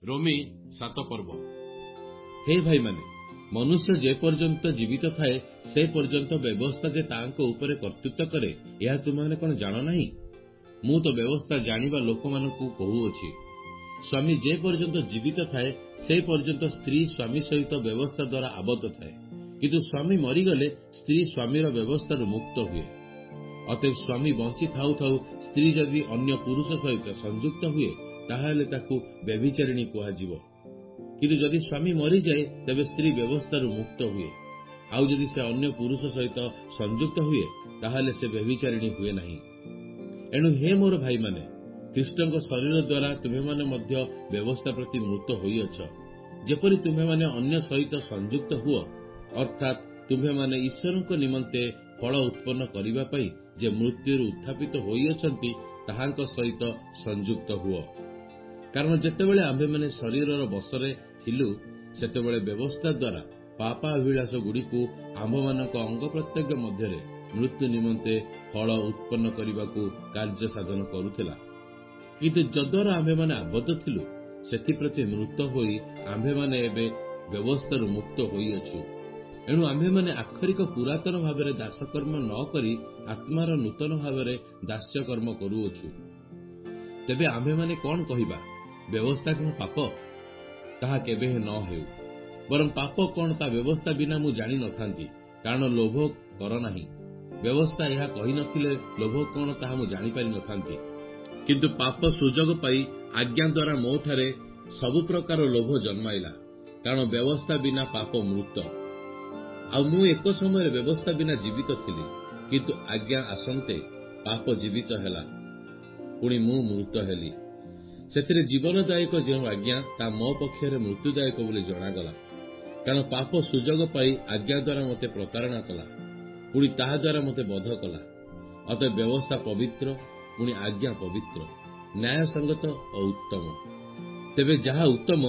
ରୋମୀ 7 ପର୍ବ। हे भाईमाने, मनुष्य जे पर्यंत जीवित थाए से पर्यंत व्यवस्था जे तांको उपरे कर्तृत्व करे यह तुमने कौन जान नहीं? मु तो व्यवस्था जानिबा लोक मानकु कहूअछि। स्वामी जे पर्यंत जीवित थाए से पर्यंत स्त्री स्वामी सहित व्यवस्था द्वारा आबद्ध थाए, किंतु स्वामी मरीगले स्त्री स्वामीर व्यवस्था मुक्त हुए। अतएव स्वामी बंची थाउ थाउ स्त्री जदि अन्य पुरुष सहित संयुक्त हुए ताहाले ताकू व्यभिचारिणी कुहाजिबो। किंतु जदि स्वामी मरी जाए तेबे स्त्री व्यवस्था मुक्त हुए। आउ जदि से अन्य पुरुष सहित संयुक्त हुए ताहाले से व्यभिचारिणी हुए नहीं। एणु हे मोर भाई माने, ख्रीष्टଙ୍କ शरीर द्वारा तुम्हें माने मध्य व्यवस्था प्रति मृत होइअछ, जेपरि तुम्हें माने अन्य सहित संयुक्त हुओ, अर्थात तुम्हें माने ईश्वरଙ୍କ निमंते फल उत्पन्न करिबा पई जे मृत्यु उत्थापित होइअछंती ताहांक सहित संयुक्त हुओ। कारण जेतेबेले आम्भे माने शरीरर बसरे थिलु सेतेबेले व्यवस्था द्वारा पापाभिलाष गुड़िकु आम्भमानक अंग प्रत्यंग मध्यरे मृत्यु निमंते फल उत्पन्न करने कार्य साधन करुथिला। किंतु जद्वारा आम्भे माने आबद्ध थिलु सेथिप्रति मृत होई आम्भे माने एबे व्यवस्थारु मुक्त होइअछु। एणु आम्भे माने आखरिक पुरातन भावरे दासकर्म न करी आत्मार नूतन भावरे दास्यकर्म करुअछु। तेबे आम्भे माने कोन कहिबा? व्यवस्था कौन पाप? ताहा केबे न हेउ। बरं पाप कौन ता व्यवस्था बिना मु जानि नथांती, कारण लोभ कर नाही। व्यवस्था यह कहि नथिले लोभ कौन ताहा मु जानि पारि नथांती। किंतु पाप सुजोग पाई आज्ञा द्वारा मो ठारे सबु प्रकार लोभ जन्माइला, कारण व्यवस्था बिना पाप मृत। आ मु एक समय व्यवस्था बिना जीवित थिली, किंतु आज्ञा आसंते पाप जीवित हेला, पुणी मु मृत हेली। सेथिरे जीवनदायक जो आज्ञा ता मो पक्षरे मृत्युदायक बोली जणागला, कारण पाप सुजोग पाई आज्ञा द्वारा मते प्रतारणा कला, पुणी ताहा द्वारा मते बध कला। अतः व्यवस्था पवित्र, पुणी आज्ञा पवित्र, न्याय संगत और उत्तम। तेबे जहा उत्तम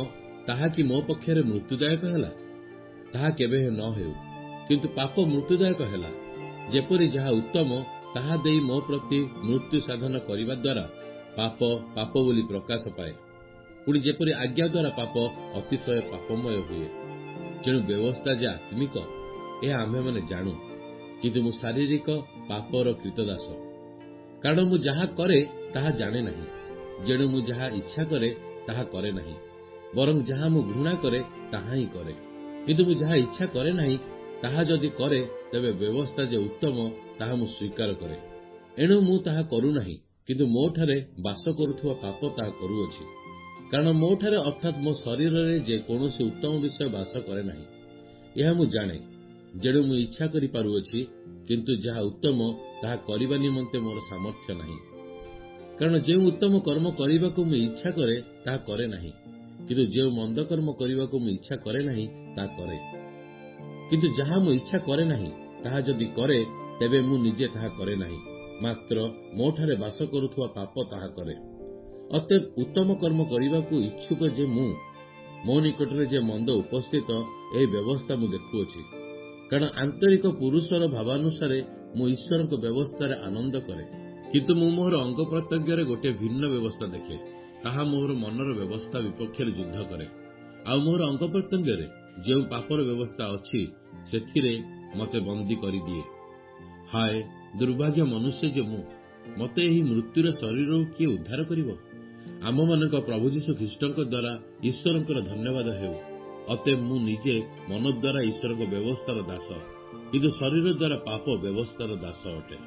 ताहा कि मो पक्षरे मृत्युदायक हेला, ताहा केबे न हेउ। किंतु पाप मृत्युदायक हेला, जेपरि जहा उत्तम ताहा देई मो प्रति मृत्यु साधन करिबा द्वारा पाप पाप बोली प्रकाश पाए, पुणी जेपरि आज्ञा द्वारा पाप अतिशय पापमय हुए। तेणु व्यवस्था जे आत्मिक यह आम्भे माने जानू, किंतु मु शारीरिक पापर कृतदास। कारण मु जहा करे ताहा जाने नहीं, जेणु मु जहा इच्छा करे ताहा करे नहीं, बरं जहा मु घृणा करे ताहा ही करे। किंतु मु जहा इच्छा करे नहीं ताहा जदि करे तेबे व्यवस्था जे उत्तम ताहा मु स्वीकार करे। एणु मु ताहा करू नहीं, किंतु मो ठारे बास करुथुवा पाप ताहा करूअछि। कारण मो ठारे अर्थात मो शरीर रे जे कोनोसी उत्तम विषय बास करे नहीं, यह मु जाने, जेणु मु इच्छा करि पारुअछि, किंतु जहा उत्तम ताहा करिबा निमंते मोर सामर्थ्य नहीं। कारण जे उत्तम कर्म करिबाकु मु इच्छा करे ताहा करे नहीं, किंतु जे मंद कर्म करिबाकु मु इच्छा करे नहीं ताहा करे। किंतु जहा मु इच्छा करे नहीं ताहा जदि करे तेबे मु निजे ताहा करे नहीं, मात्र मो ठारे बास करुथुवा पाप ताहा करे। अतएव उत्तम कर्म करिबाकु इच्छुक जे मो निकटरे जे मंद उपस्थित एही व्यवस्था मु देखुअछि। कारण आंतरिक पुरुषर भावानुसारे मु ईश्वरक व्यवस्था आनंद करे, किंतु मु मोर अंग प्रत्यंग गोटे भिन्न व्यवस्था देखे, ताहा मोर मनर व्यवस्था विपक्ष युद्ध करे। आ मोर अंग प्रत्यंग जो पापर व्यवस्था अच्छी सेथिरे मते बंदी करि दिए। हाय दुर्भाग्य मनुष्य जे मते एही मृत्युर शरीर किए उद्धार करिवो? आम मानक प्रभु जीशु ख्रीष्टଙ୍କ द्वारा ईश्वरଙ୍କର धन्यवाद हेउ। अतएव मु निजे मन द्वारा ईश्वर व्यवस्थार दास, किंतु शरीर द्वारा पाप व्यवस्थार दास अटे।